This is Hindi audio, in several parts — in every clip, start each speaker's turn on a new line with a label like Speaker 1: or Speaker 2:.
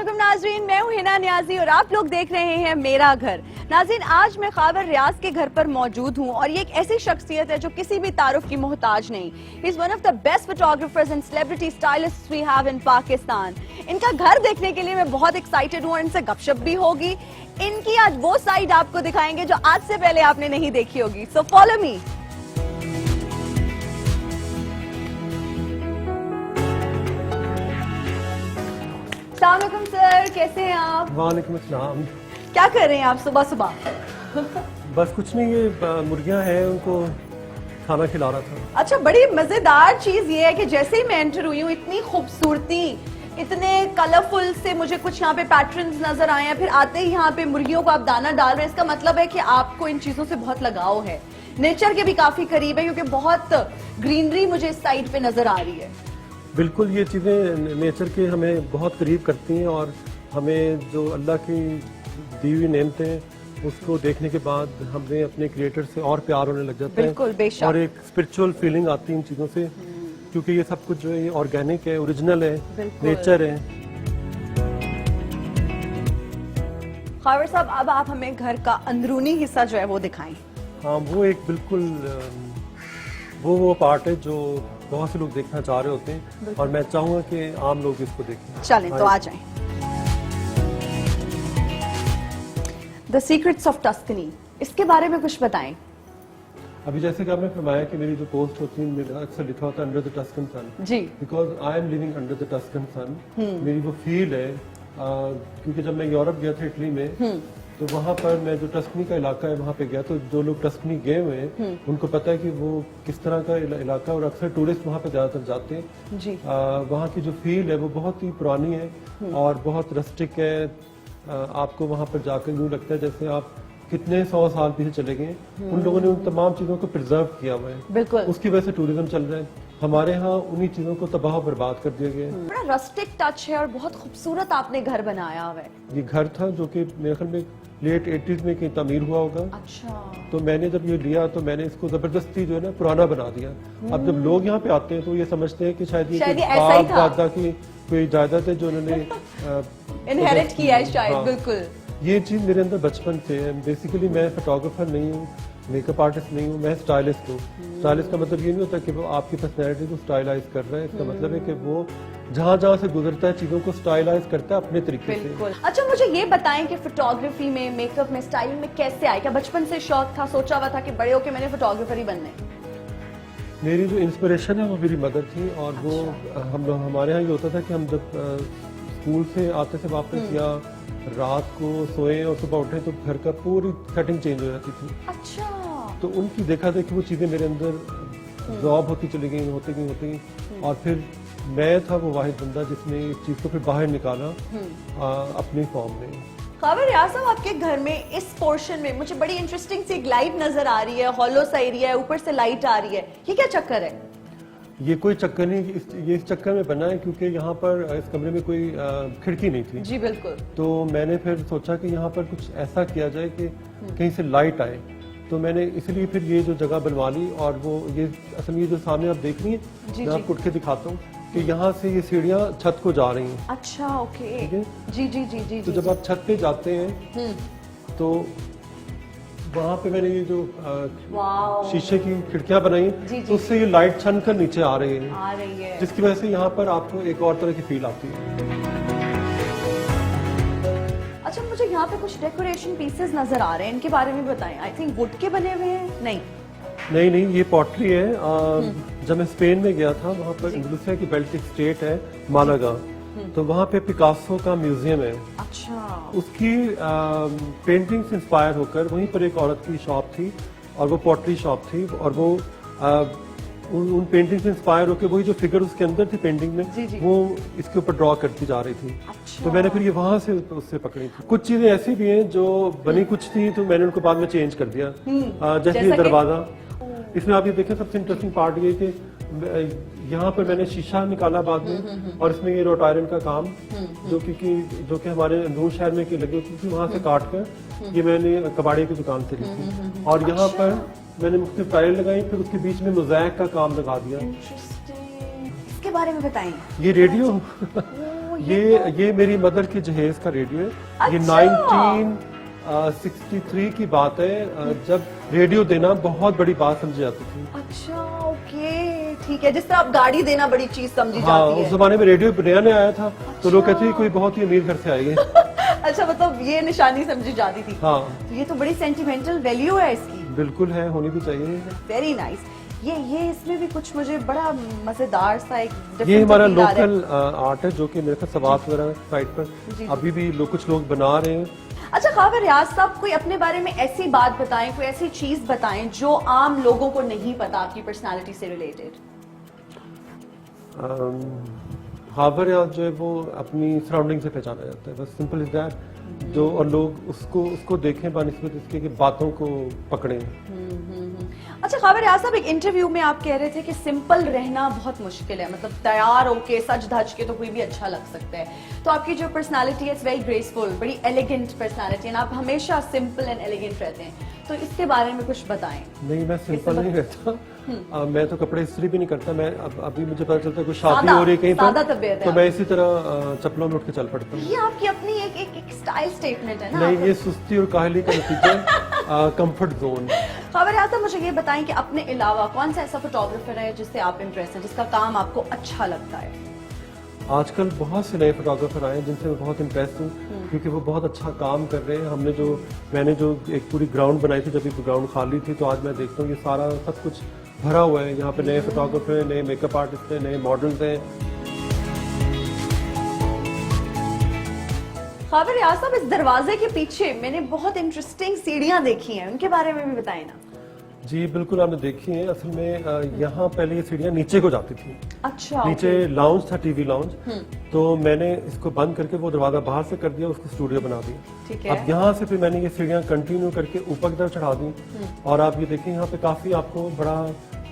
Speaker 1: अस्सलामुअलैकुम नाज़रीन, मैं हूँ हिना नियाजी और आप लोग देख रहे हैं मेरा घर। नाज़रीन, आज मैं ख़ावर रियाज के घर पर मौजूद हूँ और ये एक ऐसी शख्सियत है जो किसी भी तारुफ की मोहताज नहीं। He is one of the best photographers and celebrity stylists we have in Pakistan. इनका घर देखने के लिए मैं बहुत एक्साइटेड हूँ और इनसे गपशप भी होगी। इनकी आज वो साइड आपको दिखाएंगे जो आज से पहले आपने नहीं देखी होगी। So follow me. अस्सलामुअलैकुम सर, कैसे हैं आप?
Speaker 2: वालेकुम अस्सलाम।
Speaker 1: क्या कर रहे हैं आप सुबह सुबह?
Speaker 2: बस कुछ नहीं, ये मुर्गियां हैं, उनको खाना खिला रहा था।
Speaker 1: अच्छा, बड़ी मजेदार चीज ये है कि जैसे ही मैं एंटर हुई हूँ, इतनी खूबसूरती, इतने कलरफुल से मुझे कुछ यहाँ पे पैटर्न्स नजर आए हैं। फिर आते ही यहाँ पे मुर्गियों को आप दाना डाल रहे हैं, इसका मतलब है कि आपको इन चीजों से बहुत लगाव है, नेचर के भी काफी करीब है, क्योंककि बहुत ग्रीनरी मुझे इस साइड पे नजर आ रही है।
Speaker 2: बिल्कुल, ये चीज़ें नेचर के हमें बहुत करीब करती हैं और हमें जो अल्लाह की दी हुई नेमतें हैं उसको देखने के बाद हमें अपने क्रिएटर से और प्यार होने लग जाता है।
Speaker 1: बिल्कुल, बेशक।
Speaker 2: और एक स्पिरिचुअल फीलिंग आती है इन चीज़ों से, क्योंकि ये सब कुछ जो है ये ऑर्गेनिक है, ओरिजिनल है, नेचर है।
Speaker 1: ख़ावर साहब, अब आप हमें घर का अंदरूनी हिस्सा जो है वो दिखाएं।
Speaker 2: हाँ, वो एक बिल्कुल वो पार्ट है जो बहुत से लोग देखना चाह रहे होते हैं और मैं चाहूंगा कि आम लोग इसको देखें।
Speaker 1: चलें तो आ जाएं। द सीक्रेट्स ऑफ टस्कनी, इसके बारे में कुछ बताएं।
Speaker 2: अभी जैसे कि आपने फरमाया कि मेरी जो पोस्ट होती है, मेरा अक्सर लिखा होता है अंडर द टस्कन सन,
Speaker 1: जी,
Speaker 2: because I am living under the Tuscan sun. मेरी वो फील है, क्योंकि जब मैं यूरोप गया था, इटली में, तो वहाँ पर मैं जो टस्कनी का इलाका है वहाँ पे गया, तो जो लोग टस्कनी गए हुए हैं उनको पता है कि वो किस तरह का इलाका, और अक्सर टूरिस्ट वहाँ पे ज़्यादातर जाते हैं।
Speaker 1: जी।
Speaker 2: वहाँ की जो फील है वो बहुत ही पुरानी है और बहुत रस्टिक है। आपको वहाँ पर जाकर यूँ लगता है जैसे आप कितने 100 साल पीछे चले गए। उन लोगों ने उन तमाम चीज़ों को प्रिजर्व किया हुआ है,
Speaker 1: बिल्कुल।
Speaker 2: उसकी वजह से टूरिज्म चल रहा है। हमारे यहाँ उन्हीं चीज़ों को तबाह बर्बाद कर दिया गया है।
Speaker 1: बड़ा रस्टिक टच है और बहुत खूबसूरत आपने घर बनाया हुआ है।
Speaker 2: ये घर था जो कि मेरे ख्याल में लेट 80s में कहीं तामीर हुआ होगा।
Speaker 1: अच्छा।
Speaker 2: तो मैंने जब ये लिया तो मैंने इसको जबरदस्ती जो है ना पुराना बना दिया। अब जब लोग यहाँ पे आते हैं तो ये समझते हैं कि शायद ये
Speaker 1: ऐसा ही था,
Speaker 2: दादा की कोई जायदाद है जो उन्होंने
Speaker 1: इनहेरिट किया है शायद।
Speaker 2: हाँ।
Speaker 1: बिल्कुल,
Speaker 2: ये चीज़ मेरे अंदर बचपन से है। बेसिकली मैं फोटोग्राफर नहीं हूँ, मेकअप आर्टिस्ट नहीं हूँ, मैं स्टाइलिस्ट हूँ। स्टाइलिस्ट का मतलब ये नहीं होता कि वो आपकी पर्सनैलिटी को स्टाइलाइज कर रहा है। इसका मतलब है कि वो जहाँ जहाँ से गुजरता है चीज़ों को स्टाइलाइज करता है अपने तरीके से।
Speaker 1: बिल्कुल। अच्छा, मुझे ये बताएं कि फोटोग्राफी में, मेकअप में, स्टाइलिंग में कैसे आए? क्या बचपन से शौक था, सोचा हुआ था कि बड़े होके मैंने फोटोग्राफर ही बनना है?
Speaker 2: मेरी जो इंस्पिरेशन है वो मेरी मदर थी, और वो हमारे यहाँ ये होता था कि हम जब स्कूल से आते थे वापस या रात को सोए और सुबह उठे तो घर का पूरी सेटिंग चेंज हो जाती थी।
Speaker 1: अच्छा।
Speaker 2: तो उनकी देखा देखी वो चीज़ें मेरे अंदर जॉब होती चली गई, होती गई, और फिर मैं था वो वाहिद बंदा जिसने इस चीज़ को फिर बाहर निकाला अपनी फॉर्म में।
Speaker 1: ख़ावर रियाज साहब, आपके घर में इस पोर्शन में मुझे बड़ी इंटरेस्टिंग सी एक लाइट नजर आ रही है, हॉलो सा एरिया है, ऊपर से लाइट आ रही है, ये क्या चक्कर है?
Speaker 2: ये कोई चक्कर नहीं, ये इस चक्कर में बना है क्योंकि यहाँ पर इस कमरे में कोई खिड़की नहीं थी।
Speaker 1: जी बिल्कुल।
Speaker 2: तो मैंने फिर सोचा कि यहाँ पर कुछ ऐसा किया जाए कि कहीं से लाइट आए, तो मैंने इसलिए फिर ये जो जगह बनवा ली। और वो ये असल में जो सामने आप देख रही हैं, मैं आपको उठ के दिखाता हूँ कि यहाँ से ये सीढ़ियाँ छत को जा रही हैं।
Speaker 1: अच्छा, ओके।
Speaker 2: ठीक है।
Speaker 1: जी जी जी जी।
Speaker 2: तो जब आप छत पे जाते हैं तो वहाँ पे मैंने ये जो शीशे की खिड़कियाँ बनाई, तो उससे ये लाइट छन कर नीचे आ रही है, जिसकी वजह से यहाँ पर आपको एक और तरह की फील आती है।
Speaker 1: अच्छा, मुझे यहाँ पे कुछ डेकोरेशन पीसेस नजर आ रहे हैं, इनके बारे में बताएं। आई थिंक वुड के बने हुए हैं। नहीं,
Speaker 2: ये पॉटरी है। जब मैं स्पेन में गया था, वहाँ पर इंडोनेशिया की बेल्टिक स्टेट है मालागा, तो वहाँ पे पिकासो का म्यूजियम है।
Speaker 1: अच्छा।
Speaker 2: उसकी पेंटिंग से इंस्पायर होकर वहीं पर एक औरत की शॉप थी और वो पॉटरी शॉप थी, और वो उन पेंटिंग से इंस्पायर होकर वही जो फिगर उसके अंदर थी पेंटिंग में, वो इसके ऊपर ड्रॉ करती जा रही थी।
Speaker 1: अच्छा।
Speaker 2: तो मैंने फिर ये वहां से उससे पकड़ी थी। कुछ चीजें ऐसी भी हैं जो बनी कुछ थी तो मैंने उनको बाद में चेंज कर दिया। जैसे ये दरवाजा, इसमें आप ये देखें, सबसे इंटरेस्टिंग पार्ट ये कि यहाँ पर मैंने शीशा निकाला बाद में, और इसमें ये रोट आयरन का काम जो कि हमारे नूर शहर में लगी होती थी, वहाँ से काट कर ये मैंने कबाड़ी की दुकान से ली थी। और यहाँ पर मैंने मुख्तलिफ टाइल लगाई, फिर उसके बीच में मोज़ैक का काम लगा दिया।
Speaker 1: इसके बारे में बताएं।
Speaker 2: ये रेडियो ये मेरी मदर की जहेज का रेडियो है। ये
Speaker 1: अच्छा।
Speaker 2: 1963 की बात है, जब रेडियो देना बहुत बड़ी बात समझी जाती थी।
Speaker 1: अच्छा, ओके, ठीक है। जिस तरह आप गाड़ी देना बड़ी चीज समझी
Speaker 2: हाँ,
Speaker 1: जाती है।
Speaker 2: उस जमाने में रेडियो नया नया आया था, तो लोग कहते थे कोई बहुत ही अमीर घर से आएंगे।
Speaker 1: अच्छा, मतलब ये निशानी समझी जाती थी।
Speaker 2: हाँ,
Speaker 1: तो ये तो बड़ी सेंटिमेंटल वैल्यू है इसकी।
Speaker 2: बिल्कुल है, होनी भी चाहिए।
Speaker 1: Very nice. ये इसमें भी कुछ मुझे बड़ा मजेदार सा एक
Speaker 2: ये
Speaker 1: different
Speaker 2: हमारा
Speaker 1: feel आ रहा है।
Speaker 2: लोकल आर्ट है, जो कि मेरे ख्याल सवात वगैरह साइड पर
Speaker 1: जी।
Speaker 2: अभी भी कुछ लोग बना रहे हैं।
Speaker 1: अच्छा ख्वाबर रियाज साहब, कोई अपने बारे में ऐसी बात बताएं, कोई ऐसी चीज बताएं जो आम लोगों को नहीं पता आपकी पर्सनालिटी से रिलेटेड।
Speaker 2: ख्वाबर रियाज जो है वो अपनी सराउंडिंग से पहचाना जाता है, बस सिंपल इज दैट। जो और लोग उसको देखें बानिस्बत इसके कि बातों को पकड़ें।
Speaker 1: अच्छा ख्वाबर रियाज साहब, एक इंटरव्यू में आप कह रहे थे कि सिंपल रहना बहुत मुश्किल है, मतलब तैयार होके सज धज के तो कोई भी अच्छा लग सकता है। तो आपकी जो पर्सनालिटी है इट्स वेरी ग्रेसफुल, बड़ी एलिगेंट पर्सनालिटी है, आप हमेशा सिंपल एंड एलिगेंट रहते हैं, तो इसके बारे में कुछ बताएं।
Speaker 2: नहीं, मैं सिंपल नहीं रहता। मैं तो कपड़े इस्त्री भी नहीं करता। मैं अभी मुझे पता चलता है कोई शादी हो रही है कहीं पर, तो मैं इसी तरह चप्पलों में उठ के चल पड़ता हूँ।
Speaker 1: ये आपकी अपनी एक स्टाइल स्टेटमेंट है ना।
Speaker 2: नहीं, ये सुस्ती और काहली का नतीजा है, कंफर्ट जोन।
Speaker 1: ख्वाबर रियाज साहब, मुझे ये बताएं कि अपने अलावा कौन सा ऐसा फोटोग्राफर है जिससे आप इम्प्रेस हैं, जिसका काम आपको अच्छा लगता है?
Speaker 2: आजकल बहुत से नए फोटोग्राफर आए हैं जिनसे मैं बहुत इम्प्रेस हूँ, क्योंकि वो बहुत अच्छा काम कर रहे हैं। मैंने जो एक पूरी ग्राउंड बनाई थी, जब ये ग्राउंड खाली थी, तो आज मैं देखता हूँ ये सारा सब कुछ भरा हुआ है। यहाँ पे नए फोटोग्राफर हैं, नए मेकअप आर्टिस्ट हैं, नए मॉडल्स हैं।
Speaker 1: ख्वाबर रियाज साहब, इस दरवाजे के पीछे मैंने बहुत इंटरेस्टिंग सीढ़ियां देखी हैं, उनके बारे में भी बताएं ना।
Speaker 2: जी बिल्कुल, आपने देखी है। असल में यहाँ पहले ये सीढ़ियाँ नीचे को जाती थी।
Speaker 1: अच्छा,
Speaker 2: नीचे लाउंज था, टीवी लाउंज। तो मैंने इसको बंद करके वो दरवाजा बाहर से कर दिया, उसको स्टूडियो बना दिया।
Speaker 1: ठीक है।
Speaker 2: अब यहाँ से फिर मैंने ये सीढ़ियाँ कंटिन्यू करके ऊपर की तरफ चढ़ा दी, और आप ये देखें यहाँ पे काफी आपको बड़ा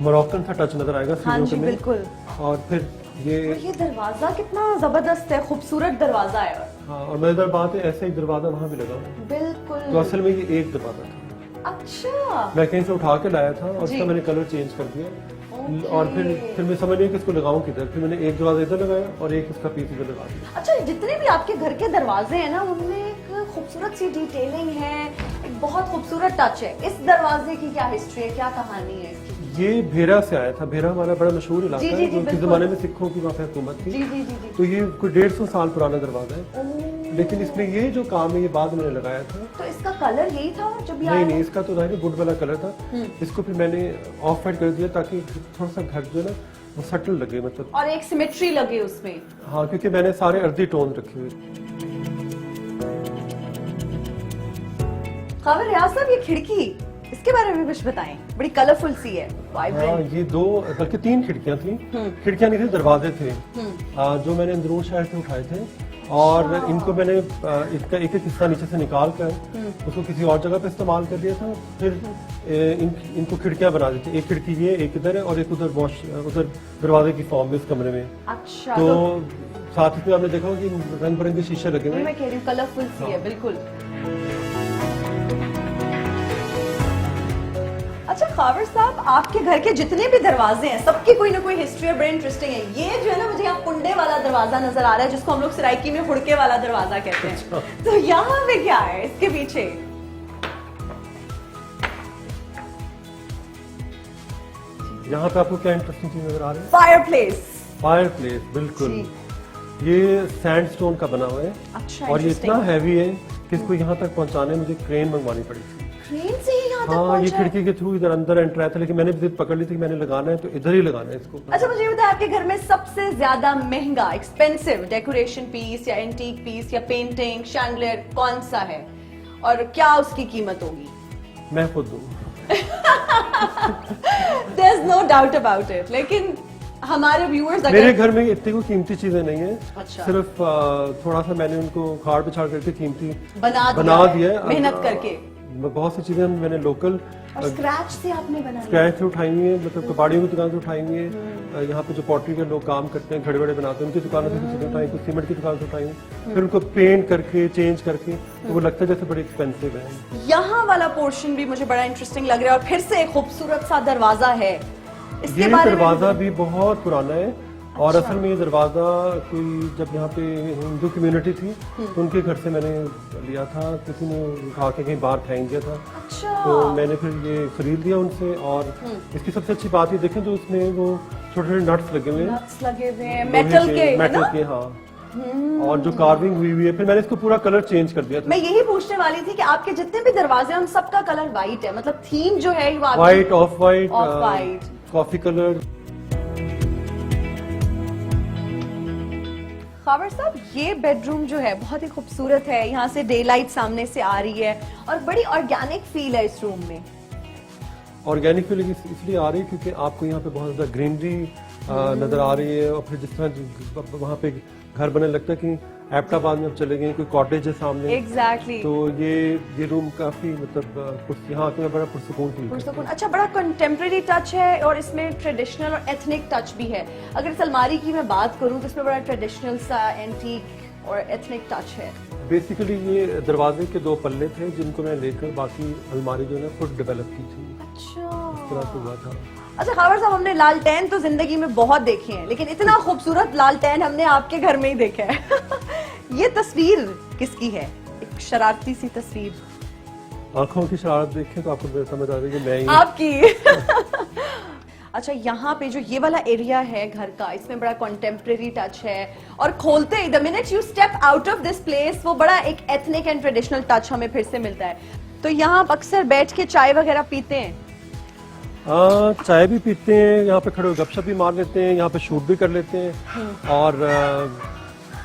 Speaker 2: मोरक्कन सा टच नजर आएगा
Speaker 1: हाँ जी,
Speaker 2: सीढ़ियों में।
Speaker 1: बिल्कुल।
Speaker 2: और फिर
Speaker 1: ये दरवाजा कितना जबरदस्त है, खूबसूरत दरवाजा है।
Speaker 2: हाँ, और मजेदार बात है, ऐसा एक दरवाजा वहाँ भी लगा हुआ है।
Speaker 1: बिल्कुल।
Speaker 2: तो असल में ये एक दरवाजा था।
Speaker 1: अच्छा,
Speaker 2: मैं कहीं से उठा के लाया था और
Speaker 1: जी।
Speaker 2: उसका मैंने कलर चेंज कर दिया।
Speaker 1: ओके।
Speaker 2: और फिर मैं समझ नहीं कि इसको लगाऊं किधर। फिर मैंने एक दरवाजा इधर लगाया और एक इसका पीस इधर लगा दिया।
Speaker 1: अच्छा, जितने भी आपके घर के दरवाजे हैं ना, उनमें एक खूबसूरत सी डिटेलिंग है, एक बहुत खूबसूरत टच है। इस दरवाजे की क्या हिस्ट्री है, क्या कहानी है इसकी?
Speaker 2: ये भेरा से आया था। भेरा हमारा बड़ा मशहूर इलाका
Speaker 1: जी, जी,
Speaker 2: है,
Speaker 1: जी,
Speaker 2: जो किस
Speaker 1: बिल्कुल।
Speaker 2: जमाने में सिखों की वहाँ पे हुकूमत थी।
Speaker 1: जी जी जी जी।
Speaker 2: तो ये कोई 150 साल पुराना दरवाजा है,
Speaker 1: ओह,
Speaker 2: लेकिन इसमें ये जो काम है ये बाद में मैंने लगाया था।
Speaker 1: तो इसका कलर यही था जब ये
Speaker 2: नहीं
Speaker 1: आया
Speaker 2: नहीं, इसका तो जाहिर वुड वाला कलर था। इसको फिर मैंने ऑफ वाइट कर दिया ताकि थोड़ा सा घर जो है ना वो सटल लगे, मतलब।
Speaker 1: और एक सिमेट्री लगे उसमें।
Speaker 2: हाँ, क्योंकि मैंने सारे अर्दी टोन रखे हुए।
Speaker 1: ख्वाबर रियाज साहब, ये खिड़की, इसके बारे में कुछ बताएं। बड़ी कलरफुल सी है,
Speaker 2: हाँ,
Speaker 1: वाइब्रेंट।
Speaker 2: ये 2 बल्कि 3 खिड़कियां थी। खिड़कियां नहीं थी, दरवाजे थे, जो मैंने अंदरून शहर से उठाए थे। और इनको मैंने इसका एक एक हिस्सा नीचे से निकाल कर उसको किसी और जगह पे इस्तेमाल कर दिया था। फिर इनको खिड़कियां बना दी थी। एक खिड़की ये, एक इधर है, और एक उधर दरवाजे की फॉर्म में इस कमरे में।
Speaker 1: अच्छा,
Speaker 2: तो साथ ही आपने देखा कि रंग बिरंगे शीशे लगे हुए
Speaker 1: मैं
Speaker 2: हैं।
Speaker 1: कह रही हूँ कलरफुल सी है, बिल्कुल। अच्छा ख्वाबर साहब, आपके घर के जितने भी दरवाजे हैं सबकी कोई ना कोई हिस्ट्री है, बड़े इंटरेस्टिंग है। ये जो है ना, मुझे यहाँ कुंडे वाला दरवाजा नजर आ रहा है, जिसको हम लोग सराइकी में हुड़के वाला दरवाजा कहते हैं। तो यहाँ पे क्या है इसके पीछे?
Speaker 2: यहाँ पे आपको क्या इंटरेस्टिंग चीज नजर आ रही है?
Speaker 1: फायरप्लेस।
Speaker 2: फायरप्लेस, बिल्कुल। ये सैंडस्टोन का बना हुआ है।
Speaker 1: अच्छा,
Speaker 2: और ये इतना
Speaker 1: interesting।
Speaker 2: हैवी है कि इसको यहाँ तक पहुँचाने मुझे क्रेन मंगवानी पड़ी थी।
Speaker 1: ट्रेन से ही यहाँ तक
Speaker 2: हाँ, ये
Speaker 1: पहुंचा है?
Speaker 2: खिड़की के थ्रू इधर अंदर एंटर आया था, लेकिन मैंने भी जिद पकड़ ली थी कि मैंने लगाना है तो इधर ही लगाना है इसको।
Speaker 1: अच्छा, मुझे ये बताया, आपके घर में सबसे ज्यादा महंगा एक्सपेंसिव डेकोरेशन पीस या एंटीक पीस या पेंटिंग शैंडलियर कौन सा है, और क्या उसकी कीमत होगी?
Speaker 2: मैं खुद हूँ।
Speaker 1: There's no doubt about it, लेकिन हमारे व्यूअर्स
Speaker 2: मेरे घर में इतनी कोई कीमती चीजें नहीं है।
Speaker 1: अच्छा।
Speaker 2: सिर्फ थोड़ा सा मैंने उनको खाड़ पिछाड़ करके कीमती
Speaker 1: बना
Speaker 2: दिया है।
Speaker 1: मेहनत करके।
Speaker 2: बहुत सी चीजें मैंने लोकल
Speaker 1: और स्क्रैच से आपने बनाई?
Speaker 2: स्क्रैच से उठाई हुई है, मतलब कबाड़ियों की दुकान से उठाई हुई है। यहाँ पे जो पॉटरी के लोग काम करते हैं, घड़े बड़े बनाते हैं, उनकी दुकानों से चीजें उठाई, कुछ सीमेंट की दुकान से उठाई हुई। फिर उनको पेंट करके चेंज करके तो वो लगता है जैसे बड़े एक्सपेंसिव है।
Speaker 1: यहाँ वाला पोर्शन भी मुझे बड़ा इंटरेस्टिंग लग रहा है, और फिर से एक खूबसूरत सा दरवाजा है। इसके
Speaker 2: ये
Speaker 1: बारे में
Speaker 2: दरवाजा भी बहुत पुराना है। और असल में ये दरवाजा कोई जब यहाँ पे हिंदू कम्युनिटी थी तो उनके घर से मैंने लिया था, किसी ने उठा के कहीं बाहर फेंक दिया था।
Speaker 1: अच्छा।
Speaker 2: तो मैंने फिर ये खरीद लिया उनसे। और इसकी सबसे अच्छी बात ये देखें तो इसमें वो छोटे छोटे नट्स लगे हुए हैं,
Speaker 1: नट्स लगे हुए हैं मेटल के, है
Speaker 2: मेटल
Speaker 1: ना?
Speaker 2: के, हाँ। और जो कार्विंग हुई हुई है, फिर मैंने इसको पूरा कलर चेंज कर दिया था।
Speaker 1: मैं यही पूछने वाली थी कि आपके जितने भी दरवाजे हैं उन सबका कलर वाइट है, मतलब थीम जो है वो
Speaker 2: white, of white, coffee colour.
Speaker 1: Khawar साहब, ये बेडरूम जो है बहुत ही खूबसूरत है, यहाँ से डे लाइट सामने से आ रही है और बड़ी ऑर्गेनिक फील है इस रूम में।
Speaker 2: ऑर्गेनिक फील इसलिए आ रही है क्योंकि आपको यहाँ पे बहुत ज्यादा ग्रीनरी नजर आ रही है। और फिर जिस तरह वहाँ पे घर बनने लगता है कि एबटाबाद में अब चले गए, कोई कॉटेज है सामने।
Speaker 1: एग्जैक्टली।
Speaker 2: तो ये रूम काफी मतलब यहाँ आके बड़ा पुरसुकून फील करता हूं।
Speaker 1: अच्छा, बड़ा कंटेम्प्रेरी टच है और इसमें ट्रेडिशनल और एथनिक टच भी है। अगर इस अलमारी की मैं बात करूं तो इसमें बड़ा ट्रेडिशनल सा एंटीक और एथनिक टच है।
Speaker 2: बेसिकली ये दरवाजे के 2 पल्ले थे जिनको मैं लेकर बाकी अलमारी जो है खुद डेवलप की थी।
Speaker 1: अच्छा,
Speaker 2: इस तरह से हुआ था।
Speaker 1: अच्छा खावर साहब, हमने लालटेन तो जिंदगी में बहुत देखे हैं, लेकिन इतना खूबसूरत लालटेन हमने आपके घर में ही देखा है। ये तस्वीर किसकी है? एक शरारती सी तस्वीर।
Speaker 2: आंखों की शरारत देखें तो आपको समझ आ रही है मैं ही
Speaker 1: आपकी। अच्छा, यहाँ पे जो ये वाला एरिया है घर का, इसमें बड़ा कंटेम्प्रेरी टच है और खोलते ही the minute you step out of this place वो बड़ा एक एथनिक एंड ट्रेडिशनल टच हमें फिर से मिलता है। तो यहाँ आप अक्सर बैठ के चाय वगैरह पीते हैं?
Speaker 2: चाय भी पीते हैं, यहाँ पे खड़े गपशप भी मार लेते हैं, यहाँ पे शूट भी कर लेते हैं। और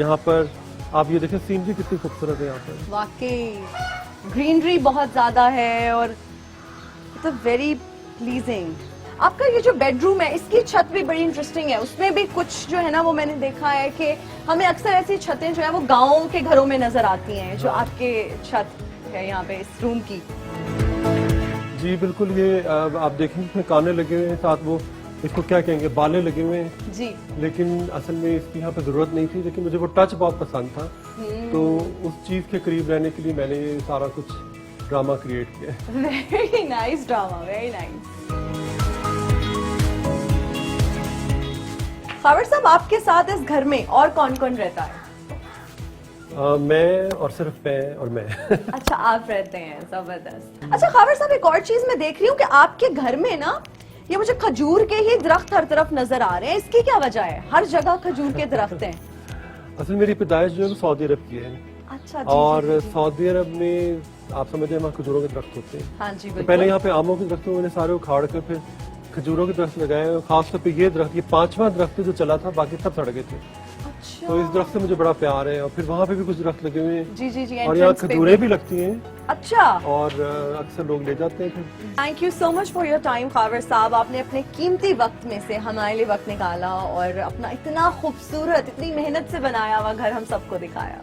Speaker 2: यहाँ पर आप ये देखें सीनरी कितनी खूबसूरत है यहाँ पर।
Speaker 1: वाकई ग्रीनरी बहुत ज्यादा है और इट्स वेरी प्लीजिंग। आपका ये जो बेडरूम है इसकी छत भी बड़ी इंटरेस्टिंग है, उसमें भी कुछ जो है ना वो मैंने देखा है कि हमें अक्सर ऐसी छतें जो है वो गाँव के घरों में नजर आती हैं, जो आपके छत है यहाँ पे इस रूम की।
Speaker 2: जी बिल्कुल, ये आप देखेंगे इसमें काने लगे हुए हैं, साथ वो इसको क्या कहेंगे बाले लगे हुए हैं
Speaker 1: जी।
Speaker 2: लेकिन असल में इसकी यहाँ पे जरूरत नहीं थी, लेकिन मुझे वो टच बहुत पसंद था। तो उस चीज के करीब रहने के लिए मैंने ये सारा कुछ ड्रामा क्रिएट किया।
Speaker 1: Very nice drama, very nice. Khawar साहब, आपके साथ इस घर में और कौन कौन रहता है?
Speaker 2: मैं और सिर्फ मैं और मैं।
Speaker 1: अच्छा, आप रहते हैं, जबरदस्त। अच्छा खावर साहब, एक और चीज मैं देख रही हूँ कि आपके घर में ना ये मुझे खजूर के ही दरख्त हर तरफ नजर आ रहे हैं, इसकी क्या वजह है? हर जगह खजूर के दरख्त हैं।
Speaker 2: असल मेरी पैदाइश जो है वो सऊदी अरब की है।
Speaker 1: अच्छा जी,
Speaker 2: और
Speaker 1: जी, जी।
Speaker 2: सऊदी अरब में आप समझते हैं वहाँ खजूरों के दरख्त होते हैं।
Speaker 1: हाँ जी,
Speaker 2: तो
Speaker 1: बिल्कुल।
Speaker 2: पहले यहाँ पे आमों के दरख्त मैंने सारे उखाड़ कर फिर खजूरों के दरख्त लगाए। खासतौर पे ये दरख्त, ये 5वां दरख्त जो चला था, बाकी सब सड़ गए थे।
Speaker 1: अच्छा।
Speaker 2: तो इस दरख्त से मुझे बड़ा प्यार है। और फिर वहाँ पे भी कुछ दरख्त लगे हुए हैं।
Speaker 1: जी जी जी।
Speaker 2: और यहाँ
Speaker 1: entrance पे
Speaker 2: खजूरें भी लगती हैं।
Speaker 1: अच्छा।
Speaker 2: और अक्सर लोग ले जाते हैं फिर।
Speaker 1: Thank you so much for your time Khawar साहब, आपने अपने कीमती वक्त में से हमारे लिए वक्त निकाला और अपना इतना खूबसूरत, इतनी मेहनत से बनाया हुआ घर हम सबको दिखाया।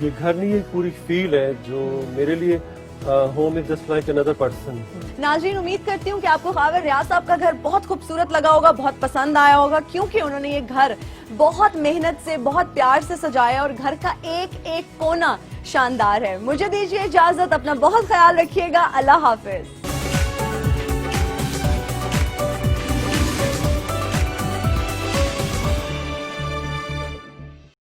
Speaker 2: ये घर नहीं, ये पूरी फील है जो मेरे लिए home is just like another person.
Speaker 1: नाज़रीन, उम्मीद करती हूँ कि आपको खावर रियाज साहब का घर बहुत खूबसूरत लगा होगा, बहुत पसंद आया होगा, क्योंकि उन्होंने ये घर बहुत मेहनत से, बहुत प्यार से सजाया और घर का एक एक कोना शानदार है। मुझे दीजिए इजाजत, अपना बहुत ख्याल रखिएगा। अल्लाह हाफिज।